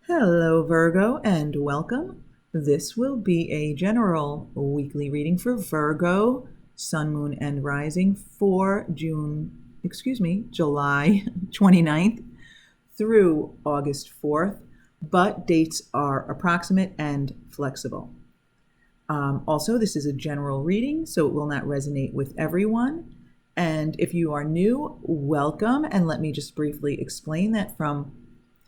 Hello, Virgo, and welcome. This will be a general weekly reading for Virgo, Sun, Moon, and Rising for July 29th through August 4th, but dates are approximate and flexible. Also, this is a general reading, so it will not resonate with everyone. And if you are new, welcome. And let me just briefly explain that from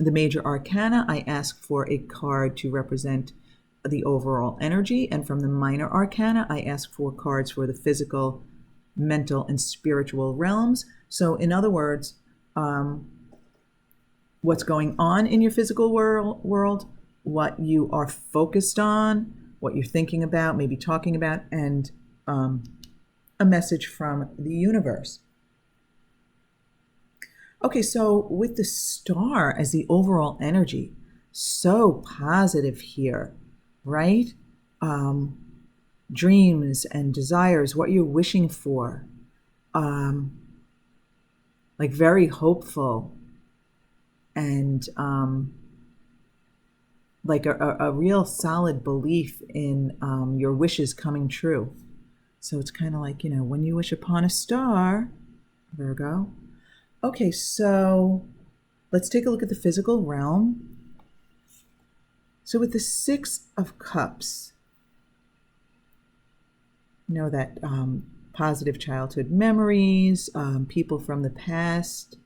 the major arcana, I ask for a card to represent the overall energy. And from the minor arcana, I ask for cards for the physical, mental, and spiritual realms. So in other words, what's going on in your physical world, what you are focused on, what you're thinking about, maybe talking about, and a message from the universe. Okay, so with the star as the overall energy, so positive here, right? Dreams and desires, what you're wishing for, like very hopeful and like a real solid belief in your wishes coming true. So it's kind of like, when you wish upon a star, Virgo. Okay, so let's take a look at the physical realm. So with the Six of Cups, that positive childhood memories, people from the past.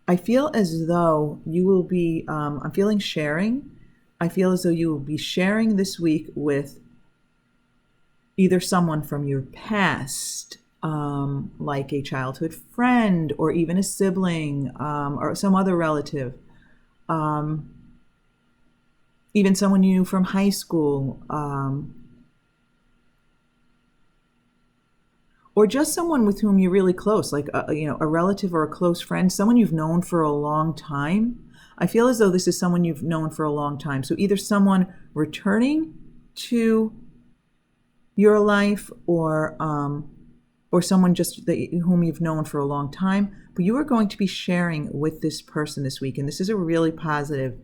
I feel as though you will be, I'm feeling sharing. I feel as though you will be sharing this week with either someone from your past, like a childhood friend or even a sibling, or some other relative, even someone you knew from high school, or just someone with whom you're really close, like a relative or a close friend, someone you've known for a long time. I feel as though this is someone you've known for a long time. So either someone returning to your life, or someone just whom you've known for a long time, but you are going to be sharing with this person this week, and this is a really positive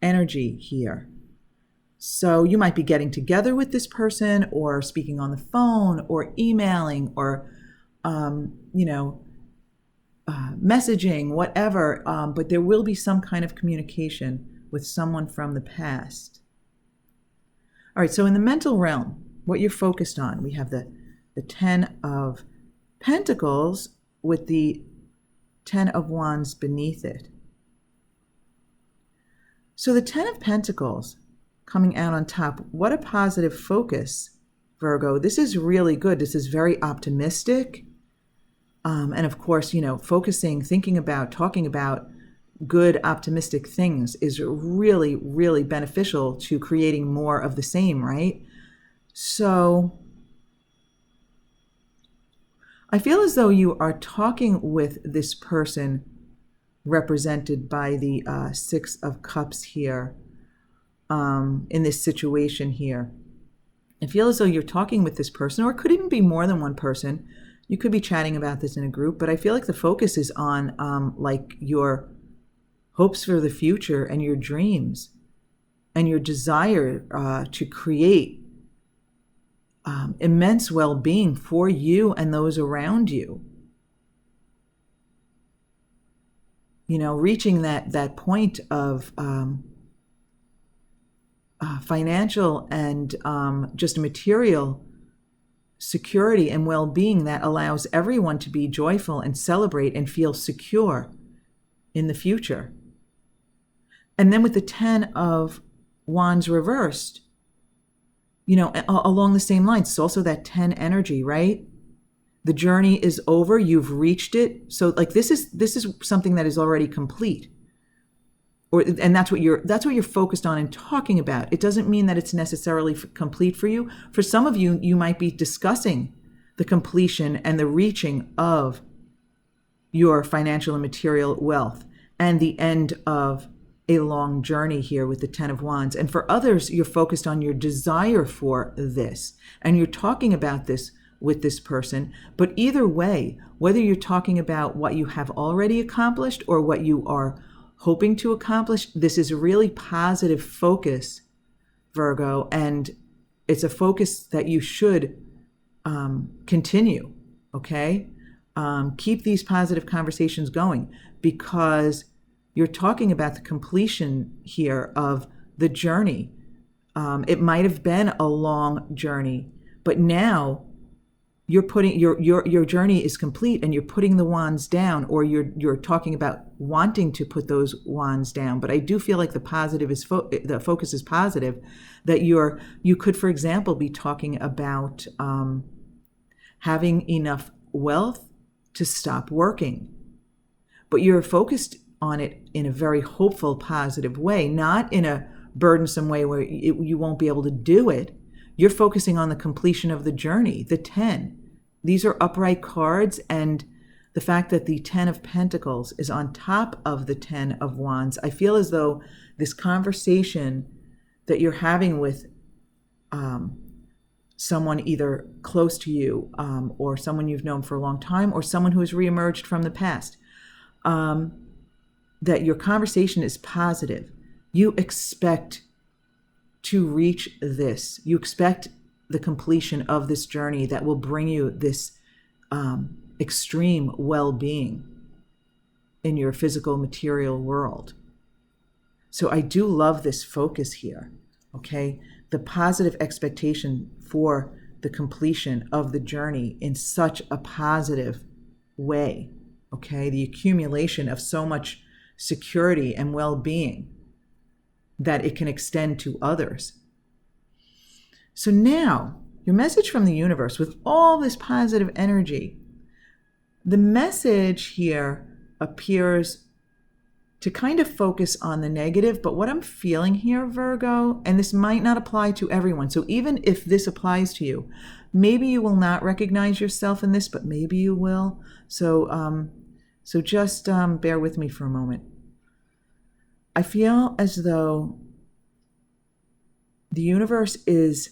energy here. So you might be getting together with this person, or speaking on the phone, or emailing, or messaging, whatever, but there will be some kind of communication with someone from the past. All right, so in the mental realm, what you're focused on, we have the Ten of Pentacles with the Ten of Wands beneath it. So the Ten of Pentacles coming out on top, what a positive focus, Virgo. This is really good. This is very optimistic. And of course, focusing, thinking about, talking about good, optimistic things is really, really beneficial to creating more of the same, right? So I feel as though you are talking with this person represented by the Six of Cups here, in this situation here. I feel as though you're talking with this person, or it could even be more than one person. You could be chatting about this in a group, but I feel like the focus is on like your hopes for the future and your dreams and your desire to create immense well-being for you and those around you. Reaching that point of financial and just material security and well-being that allows everyone to be joyful and celebrate and feel secure in the future. And then with the Ten of Wands reversed, along the same lines, it's also that 10 energy, right? The journey is over, you've reached it. So like this is something that is already complete. And that's what you're focused on and talking about. It doesn't mean that it's necessarily complete for you. For some of you, you might be discussing the completion and the reaching of your financial and material wealth and the end of a long journey here with the Ten of Wands. And for others, you're focused on your desire for this, and you're talking about this with this person. But either way, whether you're talking about what you have already accomplished or what you are hoping to accomplish. This is really positive focus, Virgo, and it's a focus that you should continue, okay? Keep these positive conversations going, because you're talking about the completion here of the journey. It might have been a long journey, but now you're putting your journey is complete, and you're putting the wands down, or you're talking about wanting to put those wands down. But I do feel like the focus is positive, that you could, for example, be talking about having enough wealth to stop working, but you're focused on it in a very hopeful, positive way, not in a burdensome way where you won't be able to do it. You're focusing on the completion of the journey, the 10. These are upright cards, and the fact that the 10 of Pentacles is on top of the 10 of Wands, I feel as though this conversation that you're having with someone either close to you, or someone you've known for a long time, or someone who has reemerged from the past, that your conversation is positive. You expect to reach this. You expect the completion of this journey that will bring you this extreme well-being in your physical material world. So I do love this focus here, okay? The positive expectation for the completion of the journey in such a positive way, okay? The accumulation of so much security and well-being that it can extend to others. So now, your message from the universe with all this positive energy, the message here appears to kind of focus on the negative, but what I'm feeling here, Virgo, and this might not apply to everyone, so even if this applies to you, maybe you will not recognize yourself in this, but maybe you will. So just bear with me for a moment. I feel as though the universe is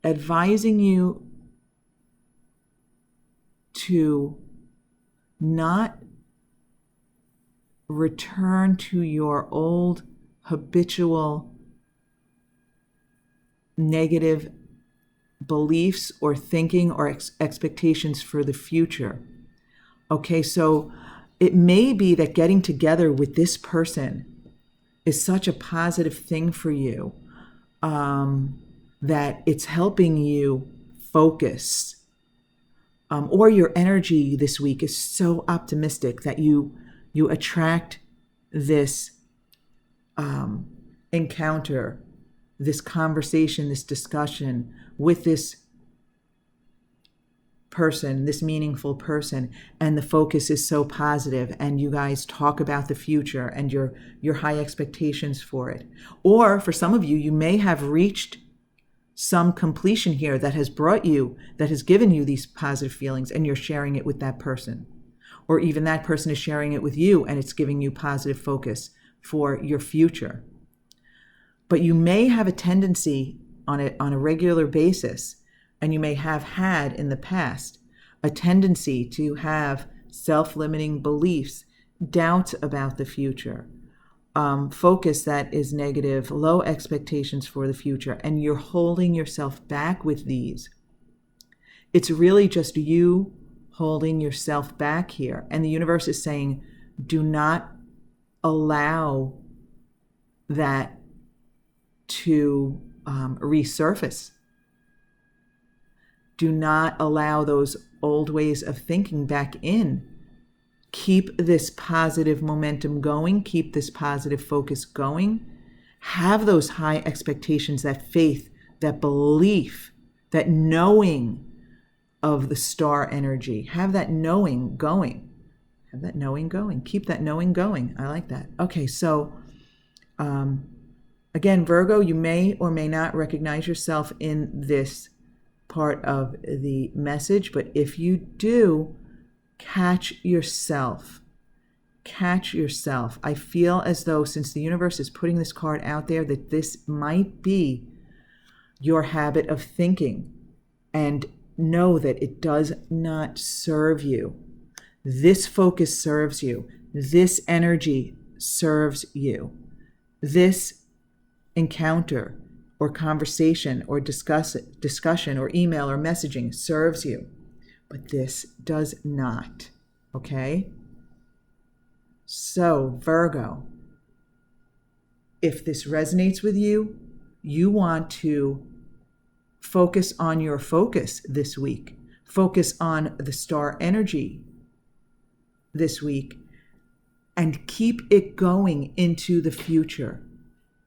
advising you to not return to your old habitual negative beliefs or thinking or expectations for the future. Okay, so it may be that getting together with this person is such a positive thing for you, that it's helping you focus. Or your energy this week is so optimistic that you attract this encounter, this conversation, this discussion with this person, this meaningful person, and the focus is so positive, and you guys talk about the future and your high expectations for it. Or for some of you, you may have reached some completion here that has given you these positive feelings, and you're sharing it with that person. Or even that person is sharing it with you, and it's giving you positive focus for your future. But you may have a tendency on a regular basis, and you may have had in the past a tendency to have self-limiting beliefs, doubts about the future, focus that is negative, low expectations for the future, and you're holding yourself back with these. It's really just you holding yourself back here. And the universe is saying, do not allow that to resurface. Do not allow those old ways of thinking back in. Keep this positive momentum going. Keep this positive focus going. Have those high expectations, that faith, that belief, that knowing of the star energy. Have that knowing going. Have that knowing going. Keep that knowing going. I like that. Okay, so again, Virgo, you may or may not recognize yourself in this part of the message, but if you do, catch yourself. Catch yourself. I feel as though, since the universe is putting this card out there, that this might be your habit of thinking, and know that it does not serve you. This focus serves you. This energy serves you. This encounter or conversation or discussion or email or messaging serves you, but this does not, okay? So, Virgo, if this resonates with you, you want to focus on your focus this week. Focus on the star energy this week and keep it going into the future.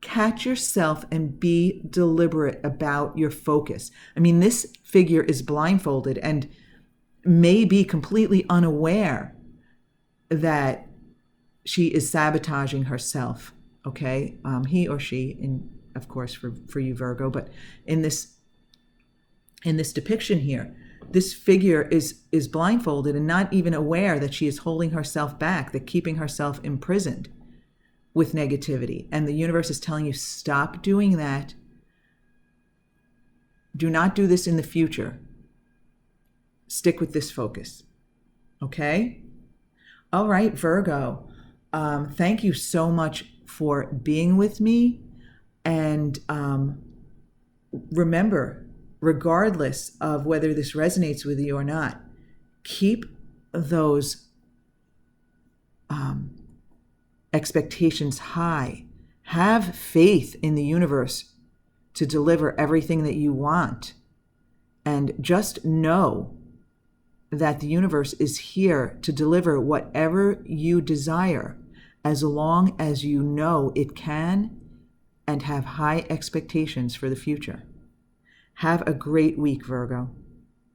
Catch yourself and be deliberate about your focus. I mean, this figure is blindfolded and may be completely unaware that she is sabotaging herself, okay? He or she, of course, for you, Virgo, but in this depiction here, this figure is blindfolded and not even aware that she is holding herself back, that keeping herself imprisoned with negativity. And the universe is telling you, stop doing that. Do not do this in the future. Stick with this focus. Okay? All right, Virgo. Thank you so much for being with me. And remember, regardless of whether this resonates with you or not, keep those expectations high. Have faith in the universe to deliver everything that you want. And just know that the universe is here to deliver whatever you desire, as long as you know it can and have high expectations for the future. Have a great week, Virgo.